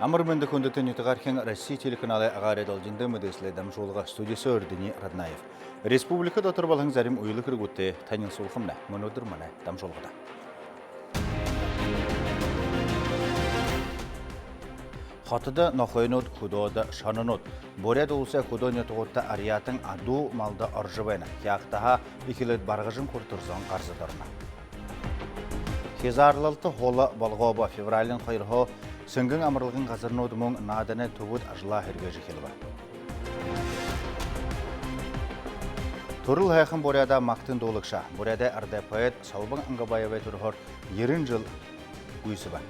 Амарменді көндетін етіғаркен Россия телеканалы ағары далжынды мүдеслі дамшолыға студиясы өрдіні Раднаев. Республикада тұрбалың зәрім ұйылы кіргітті тәнін солқымна, мұнудыр мұны дамшолғыда. Қатыда нақойнуд құдода шанынуд. Боряд олса құдоне тұғытта ариятың аду малда аржыбайны. Яқтаға екілет барғыжын құртырзан қарзыдарына. Кезарлылты қолы балғоба февралін қайырғы Сыңгын амырлығын қазырнуды мұң наданы тұғыд ажыла әргежі келі бар. Тұрыл хайқын боряда мақтын долықша. Боряда әрді поэт Салбың Аңғабаевай тұрғыр 20 жыл үйсі бар.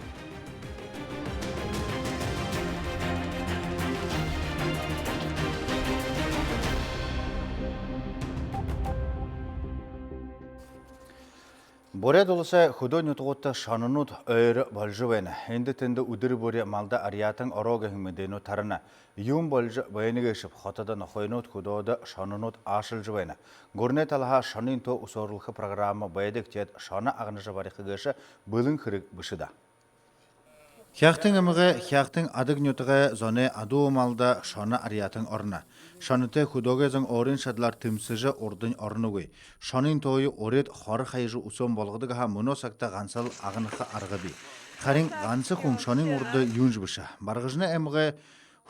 Боря долысы худойны тұғытты шанынуд өйірі болжы бәйні. Енді тінді үдір боре малда ариятың орога хімедену тарына. Юн болжы бәйіні кешіп, қатыда нақойнуд худойды шанынуд ашылжы бәйні. Горнет алға шанын то ұсорылқы программы бәйдік тет шаны ағыныжы барықы кеші бұлын қырық бұшыда. Хяқтың әміғі, хяқтың адық нөтіғі зоне аду малда шаны ариятың орна. Шаныты худогезің орын шадлар тымсыжы ордың орнуғый. Шанын тойы орет қары қайжы ұсон болғыдыға мұносақта ғансал ағыныққа арғыби. Қарин ғансы құң шанын орды юнж бұша. Барғыжны әміғі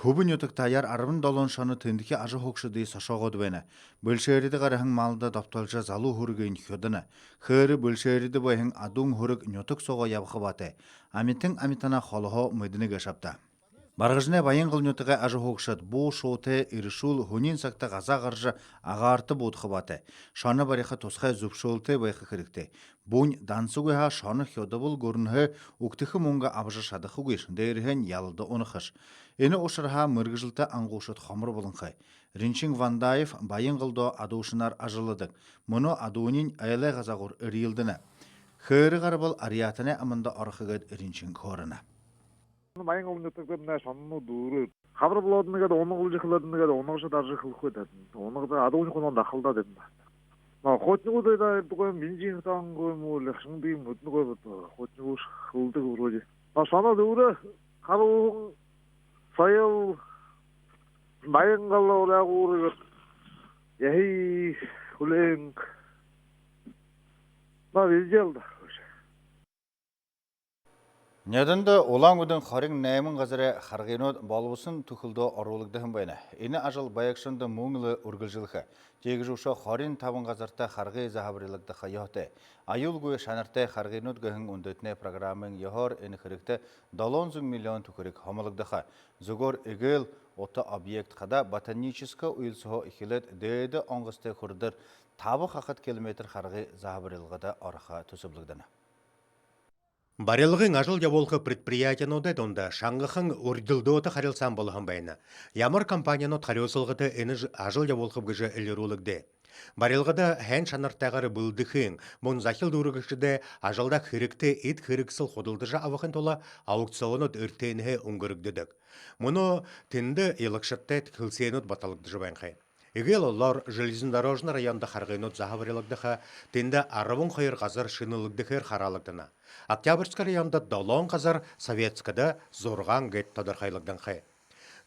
Хубын өтік таяр арвын долон шаны тындыки ажы хоқшыды сашоғыды бәні. Бөлшеріді ғарығын малда допталжа залу хұргын хөдіні. Хөрі бөлшеріді бойын адуң хұрық нөтік соға ябқы баты. Амитің амитана қолығы мүдіні ғашапта. Барғыжны байын қыл нөтігі ажы хоқшыд. Бұ шоты иршул хүнен сақты ғаза ғаржы ағарты бұдқы баты. Шаны бариқы тосқай зүпшолты байқы кірікті. Бұн дансуғыға шаны хөді бұл көрінгі ұқтықы мұңға абжы шадықы көш. Дәріген ялды оны қыш. Ені ошырға мұргыжылты аңғушыд қамыр болынқы. Ринчин Вандаев байын қылды адуышынар ажылыдық. Мұны адуынын айлай ғазағыр үрелдіні. Хөрі ғарбыл ариятыны амында арқығыд Ринчин көріні. Байын қылын өттіктеріне шаныны дұры. Қабыр бұладыны кәді, оны қыл жықыладыны кәді, оны қышы даржы қыл қойдадын. Оны қыда адуын қонан дақылда дедім. Хотнығы дайда бұқойын менжен қытағын қойым ол, шыңдығын өтіні қойбыды. Хотнығы қылды көроде. Шаны дұры, қаруын сайыл байын қалы олағы ұрығыр. Яхи үлең. Везде алды. Неденді олаң өдің қарың нәймін ғазыры қарғинод балбысын түхілді арулығдығын байны. Ені ажыл байықшынды мұңылы үргілжілігі. Тегі жұша қарин табын ғазырта қарғи захабрилықты қайоқты. Айыл көй шаныртай қарғинод ғың үндетіне программын ехор ені қырықты 9 миллион түкірік хамылығдығы. Зүгор үгіл оты объект қада ботаническа ұйылсығы ikilет дөйді оңғысты құрдыр табы қақыт километр қарғи захабрилығыда арыға түсіблігдіні. Барылғын ажыл жаболқы предприятияны дәдонда шаңғықын үрділдіоты қарылсан болған байына. Ямар компанияны қариосылғыды әні ажыл жаболқы бұжы әлірулігді. Барылғыда хэн шаныртағары бұлдықын, мұн захил дұрығышыды ажылда қырықты ет қырықсыл қодылдыжа авықын тола аукционы үртейіні ұңғырыгдыдық. Мұны тінді елікшітті қылсейінут баталықдыжы байынқай. Игел олар железнодорожный районда харгайнут захаварилагдыха, тенде арабын хайыр қазар шынылыгдыхыр харалагдына. Октябрьский районда долон қазар советскада зорған гет тадархайлагдын хай.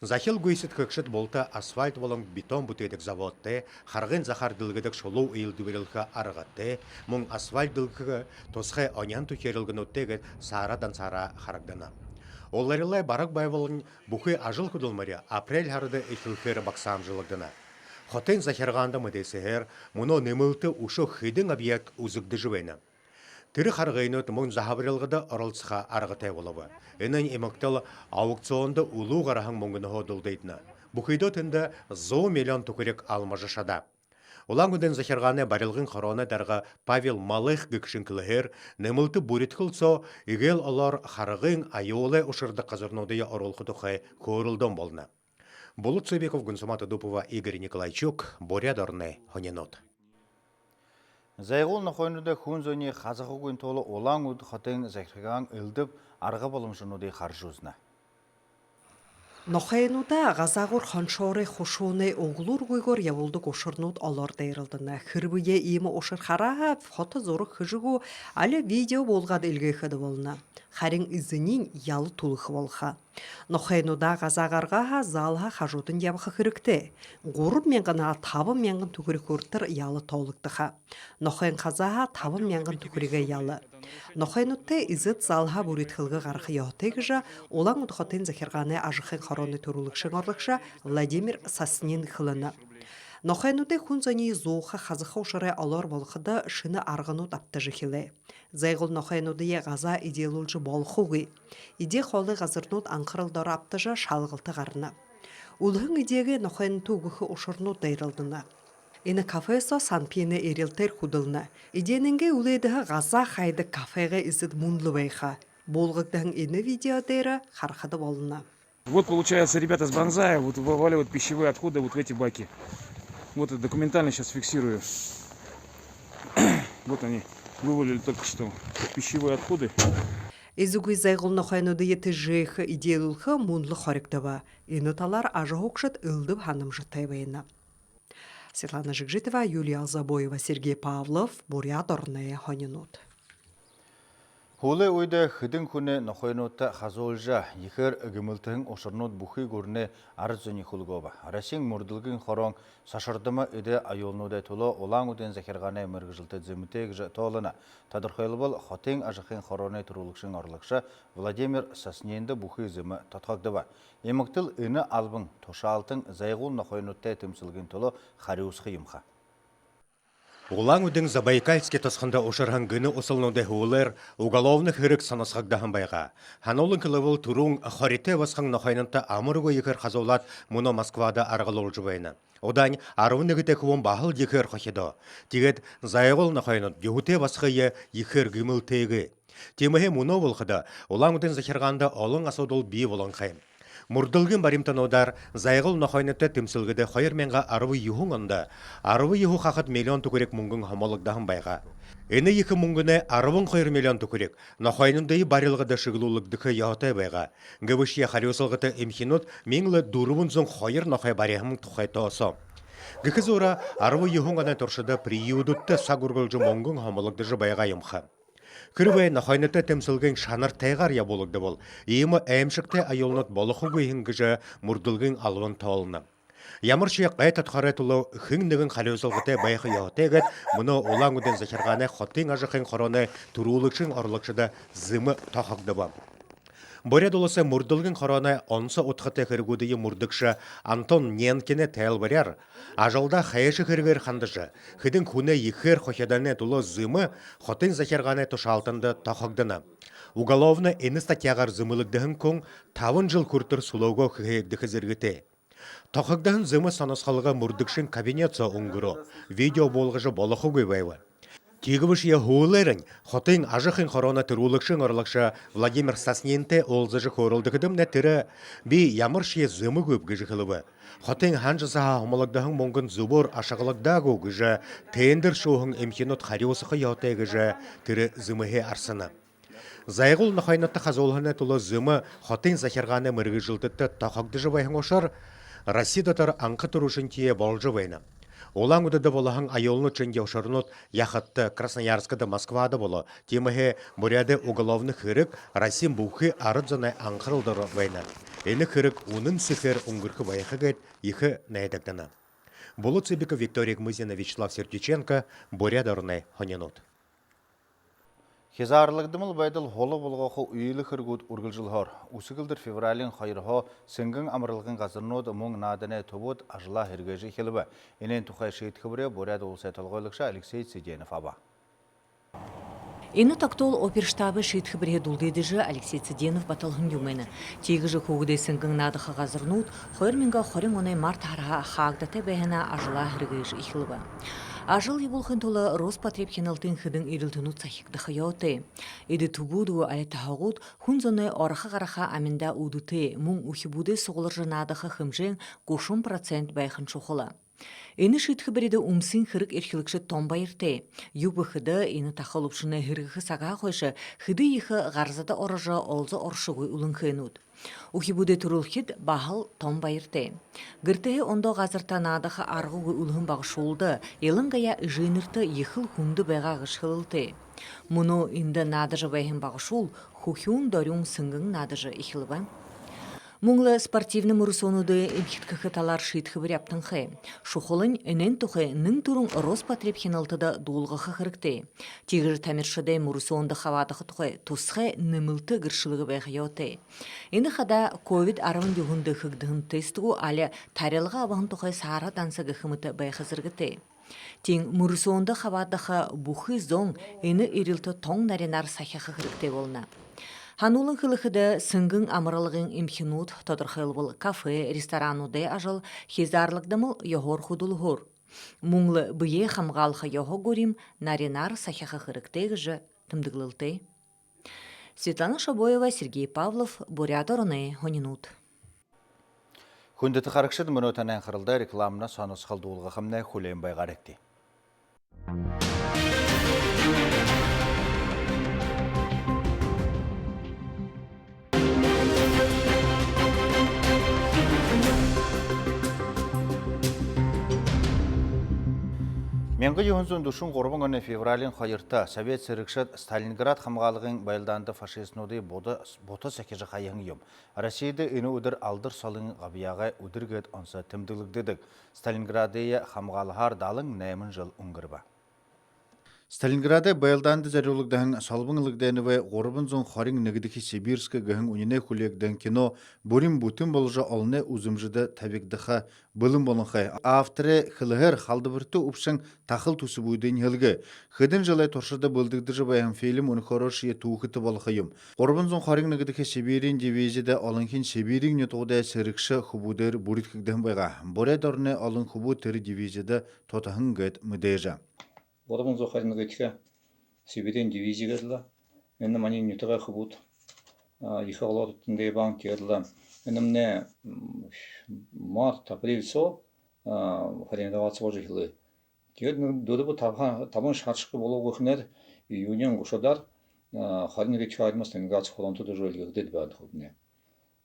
Захил гүйсет көкшет болта асфальт болың бетон бүтедік заводты, харгын захар дылгыдық шолу үйілдібірілгі арғатты, мұң асфальт дылгығы тосқай онян түкерілгін өттегі сарадан сара харагдына. Оларылай барак байвалын бұқы ажыл күділмәрі апрель харды екілкері бақсам жылығдына. Хотен захирганда мөдесехер, мұны немілті ұшы хидин объект ұзыгды жывайны. Тірі қарғайнут мұн захабрилғыда орылсыға арғытай олығы. Энен еміктіл аукционды ұлу ғарахың мұңгыны hodылдайдына. Бұқидо тінді 100 миллион түкірек алмажышада. Олан күден захирганы барылғын қорона дарға Павел Малых гүкшін кілігер, немілті бұрит қылсо, игел олар қарғын айолы ұшырды қазырнудыя орылқы тұқай көрілден болна. Болут Цыбеков, Гунсумата Дупова, Игорь Николайчук, Боря Дорне, Хоненот. Зайғыл нақойнуды хүн зөне қазығы күн толы олаң өді қатың зәкірған үлдіп арғы болымшынуды қаржузына. Нохайнуда газагур ханшоры хушуны оглур гуйгор явулды гошырнуд алар дейрылдына. Хырбые имы ошыр хараға фото зоры хыжыгу алі видео болғад илгей хыды болына. харин изинин ялы тулых болха. Нохайнуда газағарға залға хажудын ябықы хүрікті. 3,000-5 мянган түкірі көрттір ялы толықтыға. Нохайн қазаға 5 мянган түкіріге ялы. Нохайнутты изет залға бүрітхілгі ғарқы яғытегіжі, олаң ұдықатын зәхерғаны ажықын қароны түрулікшін орлықша Владимир Соснин қылыны. Нохайнуты хунзани зоуха хазыха ушары алар болхыда шыны арғанут апты жихиле. Зайғыл нохайнудыя ғаза идеялулжы болхуғы. Иде қолы ғазырнут анқырылдары аптыжа шалғылты ғарны. Улғын идеге нохайнуты уғығы ушырнут дайрылдыны. Ені кафесо санпиені ерілтер худылны. Иденінге улайдығы ғаза қайды кафеге ізід мұнлы байға. Болғықтың ені видеодері қарқады болыны. Вот получается, ребята с Бонзая вот вываливают пищевые отходы вот в эти баки. Вот это документально сейчас фиксирую. Вот они вывалили только что пищевые отходы. Ezugui zayğul noxaynudu yeti jeyxi idealulxi munlu xorikdava. Инуталар ажы хокшет ылдып ханым жытайбайына. Светлана Жигжитова, Юлия Алзабоева, Сергей Павлов, Бурят Орнея, Хонинут. Хулы ойда хыдың күні нохойнутта хазолжа ехер гімілтігін ошырнут бұхи көріне арзыны хулгоба. Расин мұрдылгын хорон сашырдымы иде айолнудай тұлы олаң өден зәкерғаны мөргіжілті зімітек жы толына. Тадырхайлы бол хотен ажықын хороны тұрулықшын орлықша Владимир Соснинді бұхи зімі татқагдыба. Еміктіл үні албың тошалтың зайғул нохойнутта тімсілгін тұлы хариусқы емха. Улаң үдің Забайкальске тасқында ошырған гыны осылнуды хулер уголовных хырык санасқағдағын байға. Ханолын кылывыл турун хорите басқан нохайнынта амырғы екір қазаулат мұны Москвада арғыл олжы байына. Одан арвынығыты куын бағыл екір қохидо. Тегет зайғыл нохайнын юхуте басқыйы екір гымыл тегі. Теміге мұны болғыда улаң үдің захирғанда олың асудыл бей болын қайым. Мурдылгын баримтан одар зайғыл нохайнытты тімсілгіді қойырменға арвы юхун онда, арвы юху қақыт миллион түкірек мұңгын хамалықдағын байға. Әні екі мұңгыны арвын қойыр миллион түкірек, нохайнындайы барылғыды шығылулықдықы яғытай байға. Гөвіше қариосылғыты имхинут меңлі дұрывын зың қойыр нохай барияғымын тұқайты осо. Гікіз ора арвы юхун ғана тұршыды приюдутты сағырғылжы мұңгын хамалықды жы байға емха. Кірвей нахайныты тәмсілген шанар тайғар я болыгды бол. Емі әмшікті айолнат болықы көйінгіжі мұрдылгын алуын таулыны. Ямыршия қай татқары тұлы хүңнігін қалеусылғыты байқы яғытегіт, мұны олаң өден зәкірғаны хоттың ажықын қороны тұрулықшын орлықшыда зымы тақықды ба. Боря долысы мұрдылгын қороны онсы отқыты кіргудыйы мұрдықшы Антон Ненкені тәл баряр. Ажалда қайышы кіргір қандышы. Хыдың күні ехер қохеданы тұлы зымы хоттың зәкірғаны тұшалтынды тақықдыны. Уголовны әні статьяғар зымылықдығын көң тавын жыл күртір сұлауға күхегдігі зіргіте. Тақықдығын зымы санысқалыға мұрдықшын кабинетса ұңғыры. Видео болғыжы болықы көйбайы. Тегівіш е хуылерін, хотын ажықын қорона түрулықшын орлықша Владимир Соснинте олзыжы көрілдігідім нәттірі бей ямыршие зымы көпгіжі қылыбы. Хотын ханжысыға хомалықдағын мұңгын зубор ашығылықдағы өгіжі, тендір шоғын емхенот хариосықы яутайгіжі түрі зымыхе арсыны. Зайғыл нахайнатты қазолғаны тұлы зымы хотын захирғаны мұрғы жылдытты тақықдыжы байын ошар, Россиядатар аңқы тұрушын тие болжы байны. Олаң үдіді болағын айолыны чөнге ұшырынут яқытты Красноярскады Москвады болы. Теміге мұряды уголовны хырық Расим бұқы арыдзаны аңқырылдыры байны. Әні хырық оның сіхер ұңғырқы байықы гәд ехі näйдәгдіні. Болы цебікі Виктория Гмызина, Вячеслав Сердюченко, Бурят Орней, Хонинут. Хезарлыгдымыл байдыл холы болғақы үйілі қыргуд үргілжілғар. Усығылдыр февралин қайырға сіңгін амырылғын ғазырнод мұң надыне тобуд ажыла хергежі хелібі. Енен тұқай шейт қыбыре Бурят олсай толғайлықша Алексей Циденов аба. Эны тактол оперштабы шейт хыбыре дулдедіжі Алексей Циденов баталғын юмені. Тегіжі көгіде сіңгін надыға ғазырнод, қойырменға қорын онай март араға қағдаты бәйіна ажыла хергежі хелібі. Ажыл ебулхын толы Роспотребхеналтын хыдың ирілтіну цахикды хаяуты. Эді тубуду әлі тағуд хунзоны орақы қараға аминда удуты мұң ухибуды соғылыр жынадығы хымжен 90% байқын шоқылы. Эні шитхы біреді умсын хырық ерхілікші томба ерте. Юбы хыды эні тақылыпшыны хырғығы саға қойшы хыды ехі ғарзады орыжы олзы оршығой ұлын хынуд. Ухибуде турулхид бахал том байырте. Гыртеhe ондо газырта надыхы арғы улхын бағышолды, елінгая жинырты ехіл хунды байға ғышылылты. Мұны инді надыжы байхын бағышол, хухюн дорюн сынгын надыжы ихилва. Муңлы спортивны мұрысонуды имхиткіхі талар шийтхі аптынхы. Шухолын үнен тұхы ның турын Роспотреб хиналтыда дулғықы қырыкты. Тегір тамиршыды мұрысонды хавадықы тұхы тұсқы нымылты гіршілігі бәйхі йоты. Енді қада COVID-19 юғынды қығдығын тестігу алі тарелға абағын тұхы сары дансығы қымыты бәйхі зіргіті. Тен мұрысонды хавадықы бұхы зоң үні ирілті тоң наринар сахиқы қырыкты болна. Ханулын қылықыды сыңгын амыралығын имхинут тодырхыл бұл кафе, ресторануды ажыл хезарлықдымыл йоғор худулғыр. Мұңлы бұе қамғалқы йоғы көрім наринар сахиқы қырықтығы жы тымдығылылты. Светлана Шабоева, Сергей Павлов, Буряторыны, Хонинут. Хүндеті қарықшыды мұнотанан қырылды рекламына соныс қылдуылғы қымны хүлейін байғар екті. Менгі юхынсын дұшын ғорбың өне февралин қайырта Совет сірікшіт Сталинград қамғалығын байлданды фашистнуды боты сәкежі қайығын ем. Россияды үні үдір алдыр салың ғабияға үдіргет онса тімділігдедік. Сталинградыйы қамғалығар далың нәмін жыл ұңғырба. Сталинграды байлданды зәрулігдің салбыңылығдәні ве ғорбын зон харин нігдікі Сибирскі ғын үніне хүлегден кино бұрын бұтын болжа олны ұзымжыды табекдіға бұлым болынқай. Авторы қылығыр қалдыбырты ұпшың тақыл тұсы бұйдың елгі. Қыдын жылай торшыда бұлдығдыржы баян фильм ұны хорошие туғыты болықайым. Ғорбын зон харин нігдікі Сибирин дивизияда олынхин Сибирин нетоғда сірікші құбудыр бұрыткігден байға. Борядорны олын құбу түрі дивизияда тотахын ғыд мүдейжа. Борбун зохарин гетке Сибирин дивизия гедла. Энне мани нютага хубут. Их олот тинде банк гедла. Энне март апрель со харинавац божихлы. Гед додобу табан шаршкы болугу хнер июнен гушодар харин гетке аймастын гац холонту дожөлгө дед бад хубне.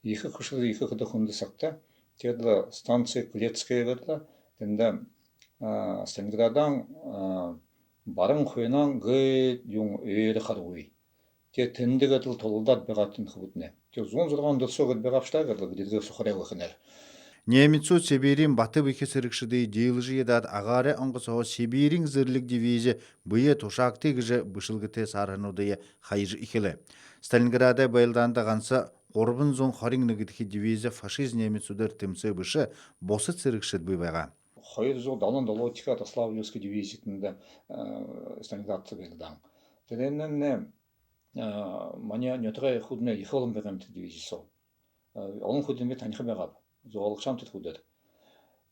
Их кышлы их кыды хунды сакта. Гедла станция Клетская гедла. Тенде Сталинградан барың хойнан гыд юң өйді қадуы. Те тіндігі тіл толылдат бәғаттын қыбытны. Те зон зұрған дұрсо гыд бәғапшта гыдл гыдырғы сұқырай ғықынар. Немецу Сибирин баты бүке сірікшіді дейлжі едат ағары аңғысығы Сибирин зірлік дивизия бұйы тушақты гіжі бұшылғыты сарғанудыйы қайжы ikili. Сталинграды байлданды ғанса ғорбын зон харин нігідікі дивизия фашиз немецудыр тімсі бұшы босы сірікшід бұйбайға. Hayır zor dalın dolu Славянский дивизиясында Сталинградцы белдан. Тенен не мания нөтре худне ихолым бегем дивизиясы. Onun худне танихы бегап. Зоалыкшам тет худет.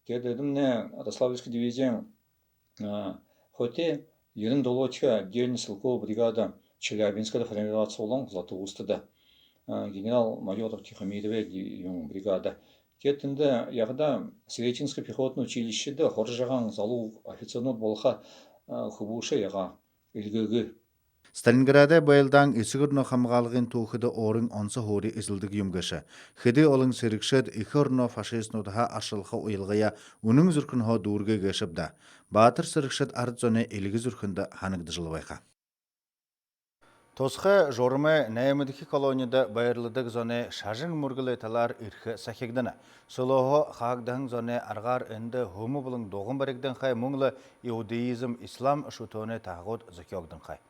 Дедем не Славянский дивизия хоте ерин долочка отдельный силковая бригада Челябинская формироваться olan Златоустада. Генерал-майор Тихомиров бригада. Кетінде яғда Сретенское пехотное училищеде хоржаған залу офицернот болха хубушы яға илгігі. Сталинграда байлдан исігірно қамғалығын туқыды орын онсы хори изілдік юмгышы. Хиди олың сірікшет ихырно фашистнотыға ашылға ойылғая оның зүркінға дұрғы гешіпді. Батыр сірікшет ардзоне илгі зүркінді ханығды жылы байқа. Тосқы жорымы нәйімідікі колонияда байырлыдық зоне шажың мұргылы талар үрхі сәкегдіні. Солығы қағдың зоне арғар үнді хумы бұлың доғын барекден қай мұңлы иудеизм, ислам шутоны тағуд зөкеогдың қай.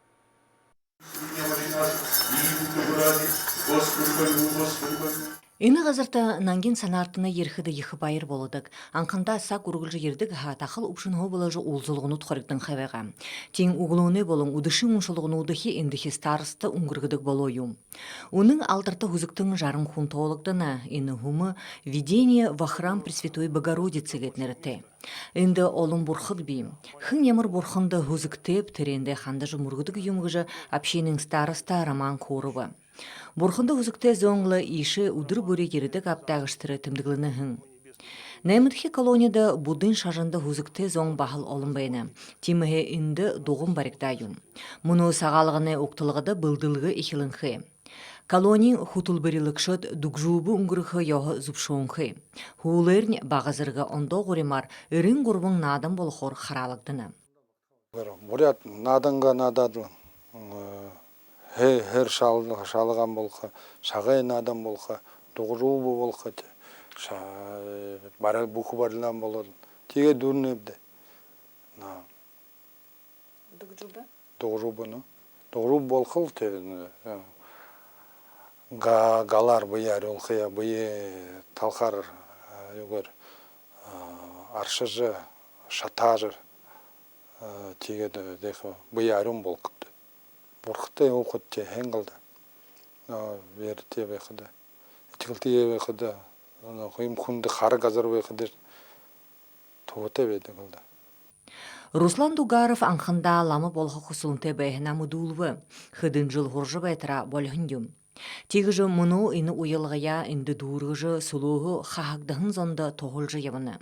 Эны ғазырта нанген санартына ерхіді ехі байыр болыдық. Анқында сақ үргілжі ердік тақыл ұпшын ғобылажы олзылғыны тұқырықтың қайвайға. Тен ұғылуыны болың ұдышын ұңшылығыны ұдықи ендіхі старысты ұңғырғыдық болойым. Оның алдырты хүзіктің жарым хунтолықдына, ені хумы видение во храм Пресвятой Богородицы гетнерті. Енді олым бұрқыд бейм. Хын емір бұрқынды хүзіктеп, тіренде қандыжы мұрғыдық юмғыжы апшенің старыста Роман Корова. Бурхында хүзікті зоңлы иші ұдыр бөрі кередік аптағыштыры тімдігліні хың. Нәмітхи колонияда будын шажында хүзікті зоң бағыл олым бәйні. Тиміхе үнді доғын барықтайым. Мұны сағалығыны оқтылығыда бұлдылығы ихілінхі. Колонин хутулбырилыкшыт дугжубу уңгырхы йоғы зубшуңхы. Хулырн бағызырғы ондо ғуримар үрін ғұрбың надан болхор харалықтыны. Бурят наданга нададван. her şalıgan bolka, şagayın adam bolka, doğru bu bolka, baral buku barılan bolur. Tiye durun evde. Doğru bunu. Doğru bolkal te. Galar bıyar olkaya bıyı talkar yugar arşıcı şatacır tiye de deho bıyarım bolkuptu. Borkta okuttu hengildi. Verti bekide. Tiltiye bekide. Koyum kundu xar gazar bekide. Тоғыта беді қылды. Руслан Дугаров анхында ламы болғы құсылынты бәйхіна мұдулвы. Хыдын жыл ғұржы бәйтіра болғындым. Тегіжі мұну ині уйылғая инді дұрғыжы сұлуғы қағагдығын зонды тоғылжы евіні.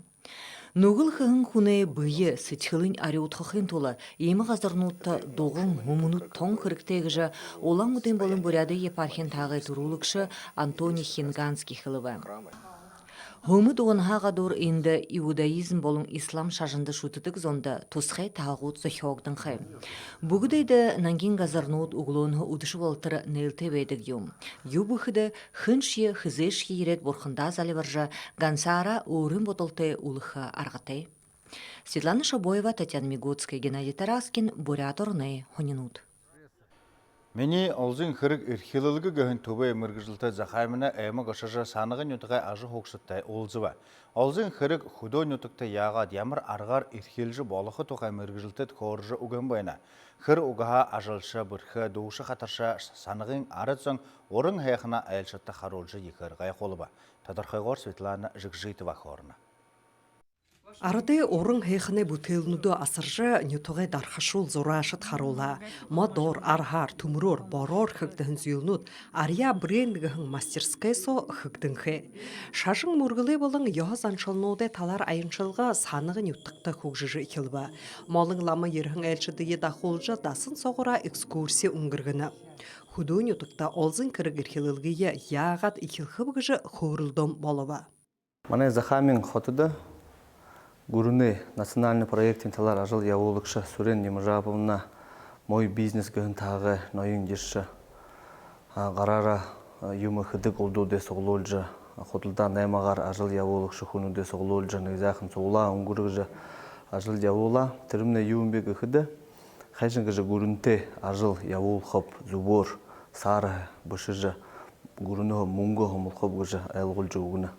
Нұғыл қығын күні бұйы сычылын ариутқықын толы емі ғазырнутты доғын ғумынут тоң кіріктегіжі олан мұтын болын бұряды епархен тағы тұрулықшы Антоний Хинганский қылывы. Хумы дуғынға дур инді иудаизм болың ислам шажынды шутытык зонда тусхай тағут зөхоғдың қай. Бүгідейді нангин газарнуд углонғы удышы болтыры нелте бейдік юм. Ю бұхыды хыншие хызешке ерет борхында заливаржа гансара урын ботылты улыха арғатай. Светлана Шабоева, Татьяна Мигоцкая, Геннадий Тараскин, Буряторны, Хонинут. Мені олзын хырыг ирхилылығы гөһін төбе еміргіжілті зақаймына әймі ғышыжы санығын үтіғай ажы хоқшыттай олзыва. Олзын хырыг худон үтікті яғад ямыр арғар ирхилжі болықы тоқай еміргіжілті көржі үгін бойына. Хыр ұғыға ажылшы бірхі доушы қатыршы санығын арыдсың орын хаяқына әйілшітті қаролжы екірғай қолыба. Тадарқайғор Светлана Жықжитова қорына. Арады орын хейхіне бұтелнуды асыржы нютуғай дархашул зорашыт харула. Мадор, архар, тумрор, борор хыгдығын зүйілнуд, ария брендігіғын мастерскайсо хыгдың хе. Шашың мұргылы болың яғыз аншылнуды талар айыншылға санығын юттықты хұғжыжы екілбі. Малың ламы ерхің әлшіді едақолжы дасын соғыра экскурсия ұңғырғыны. Худуын ютықта олзын кірігір хилылгүйе яғат екілхі бұғыжы хөрілдом болыва. Мана Захамин хотыды. Гурны национальный проект талар ажыл яулыкшы сүрен немжабымна мой бизнес гын тағы нойын деші гарара юмы хыдык олду де соғлолжы хотылда наймагар ажыл яулыкшы хуну де соғлолжы нызахын соғла уңгурыжы ажыл яула тірімне юмбегі хыды хайжынгыжы гурынте ажыл яул хоп зубор сары бышыжы гурыны мунго хомылхоп гыжы айлғылжы угына.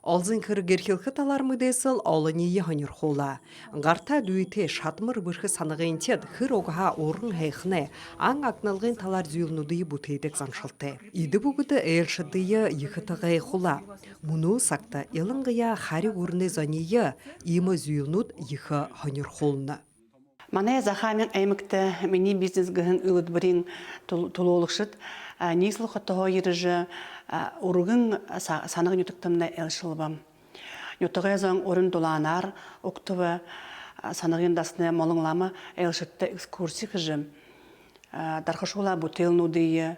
Олзын кіргер хилхы талар мүдесіл олыние ханыр хола. Ғарта дүйте шатмыр бірхі санығын тед хыр оғаға орын хайхыны аң ақналғын талар зүйілнуды бұтейдік заншылты. Иді бұғыды әлшідіе ехітіғай хола. Мұны сақта еліңғия хари өріне зание имы зүйілнуд ехі ханыр холына. Мана Захамин әймікті мені бизнес гыхын үліт бірін тұлолықшыт. Несіл қоттығы еріжі ургын санығын ütіктімді әлшілбам. Нютығай зоң орын доланар, оқтывы санығын дасыны молыңламы әлшітті экскурсий қыжым. Дарқышула бұтелнудыйы,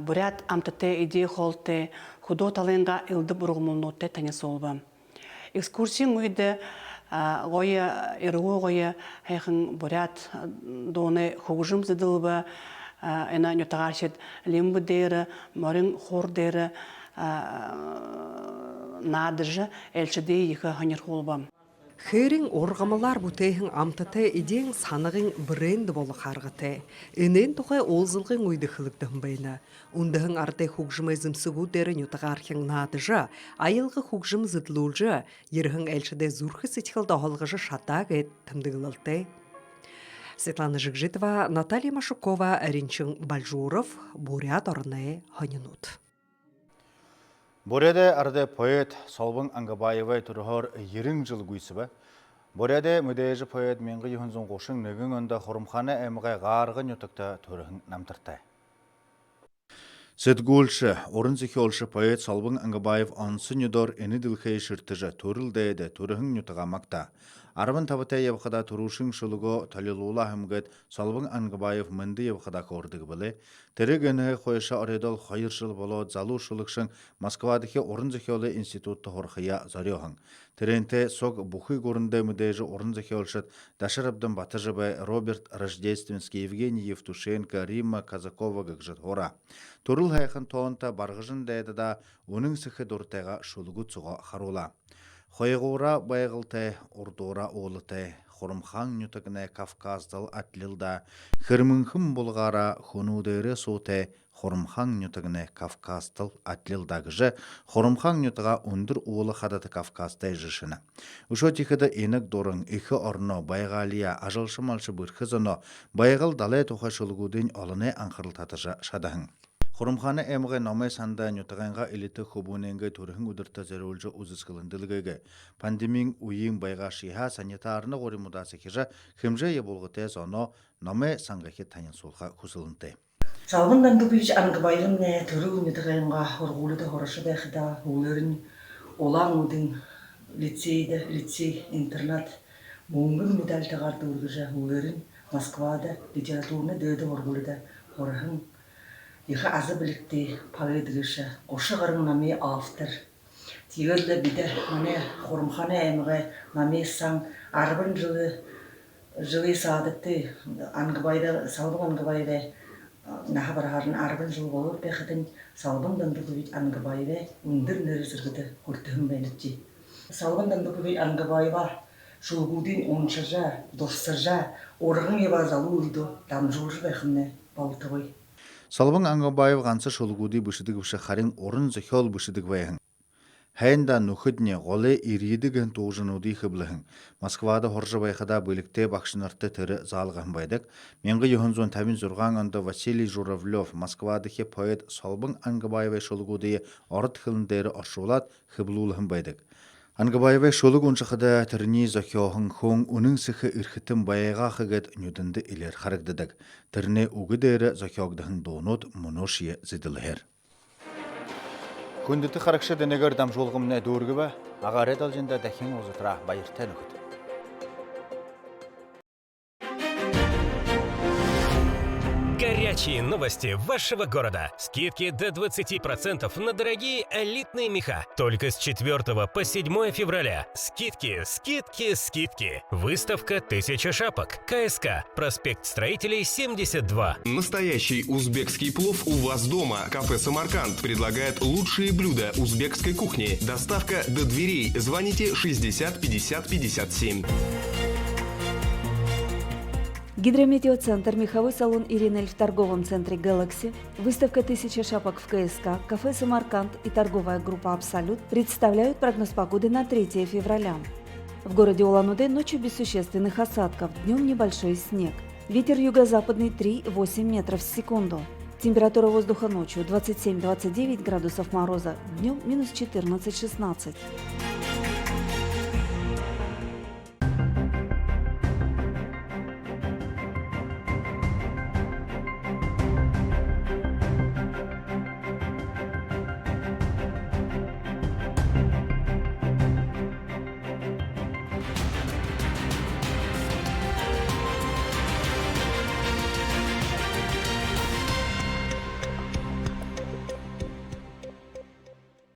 бурят амтыты идей холты, худо талынға үлді бұрғымылнуты тәнес олбам. Экскурсий мүйді ғойы, ируы ғойы хайқын бурят доны хуғжым зыдылбы, Ena nютағаршет лимбы дейрі, морин хор дейрі надыжы әлшідей егі ғанер қолбам. Херин орғамалар бұтейхін амтыты идең санығын бренді болы қарғыты. Энен тұқай олзылғын өйді қылықтығын байына. Ундығын ардай хуғжымай зымсығу дәрі нютағархен надыжы, айылғы хуғжым зыдлулжы, ерхін әлшіде зұрхы сетхілді ғалғыжы шатақ әт тымдығылылты. Светлана Жықжитова, Наталья Машукова, Ринчин Бальжуров, Буряторны, Хонинут. Буряде арде поэт Солбың Аңғабаевай тұрғыр ерің жыл гүйсібі. Буряде мүдейжі поэт менгі юхынзың қошың нөгін өнді құрымханы әміғай ғарғынютықта түрігін намтыртай. Сетгулшы, орын зікі олшы поэт Солбың Аңғабаев ансын юдор әні ділхей шыртыжы түрілдейді түрігін ютыға мақта. Арван табытай явқада турушың шулуго талилула хымгет Солбың Ангабаев мынды явқада кордыг білі. Тірігіні қойша оредол қойыр жыл боло залу шулықшың Москвадығы орын зехиолы институтты хорқия зарёхың. Тіренте сок бұхы көрінді мүдежі орын зехиолшыт Дашарабдың батыжыбай Роберт Рождественский, Евгений Евтушенко, Римма Казакова гыгжыт хора. Турыл хайқын тоғынта барғыжын дәйді да оның сықы дұртайға шулығу цуға харула. Хойғура байғылтай, ордура олытай, Хорумхан нютагне Кавказдал атлилда, Хырмынхым булгара хунудыры сутай, Хорумхан нютагне Кавказдал атлилдагыжы, Хорумхан нютага ундыр уолы хадаты Кавказдай жышына. Ушо тихіді енік дорын, икі орно, байғалия, ажылшымалшы бірхізыно, байғыл далай тоқа шылгудың олыны аңқырыл татыжа шадahın. Хорумханы эмге номай санда нютаганга элиты хубуненге турхын удырта зерулжы узыскылындылгыгы. Пандемин уйын байга шиха санитарны гори мудасы хижа хымжа ебулгыте соно номай сангахи танин сулха хусылынты. Салбындан дубич ангбайгын төрү нютаганга хоргулыда хорашыда хида улырын олан удын лицей интернат мунгын медаль тагарды ургыжа улырын Москвада литературны дөйді хоргулыда хорахын Иха азы білікті пағыдығышы, қошы ғырың наме автор. Тегірлі біді мане Хорумханы әміғі наме саң арбын жылы садықты Салбың Ангыбайды наға барағарын арбын жыл болып бәқідің Салбың Дандықович Ангыбайды үндір нөрі сұрғыды көртігім бәлітті. Салбың Дандықович Ангыбайға шулгудың оншыжа, достыржа, орығын ебазалы ұйды дамжылжы бәқімне балтығой. Солбың Ангабаев ғансы шолгуды бұшыдық бұшы қарин орын зөхел бұшыдық байығын. Хайнда нұхыдне ғолы иридігін тоғжынуды қыблығын. Москвада хоржы байқада бөлікте бақшынарты түрі залғын байдық. Менгі юхынзон тәмін зұрған аңды Василий Журавлев, Москвадығы поэт Солбың Ангабаевай шолгуды орыт қылындері ашулат қыблулығын байдық. Ангабаевай шолуг уншықыда түріне зөхеуғын қоң оның сықы үрхітін байыға қығыд нүдінді илер қарықдыдық. Түріне үгідері зөхеуғдығын доңыд мұношия зиділігер. Күндіті қарықшы дінегер дам жолғымына дөргі ба, ағарет алжында дәхен озытыра байыртен үгід. Горячие новости вашего города. Скидки до 20% на дорогие элитные меха. Только с 4 по 7 февраля. Скидки, скидки, скидки. Выставка 1000 шапок. КСК. Проспект Строителей, 72. Настоящий узбекский плов у вас дома. Кафе «Самарканд» предлагает лучшие блюда узбекской кухни. Доставка до дверей. Звоните 60 50 57. Гидрометеоцентр, меховой салон «Иринель» в торговом центре «Гэлакси», выставка 1000 шапок в КСК, кафе «Самарканд» и торговая группа «Абсолют» представляют прогноз погоды на 3 февраля. В городе Улан-Удэ ночью без существенных осадков, днем небольшой снег. Ветер юго-западный 3,8 метров в секунду. Температура воздуха ночью 27-29 градусов мороза, днем минус 14-16.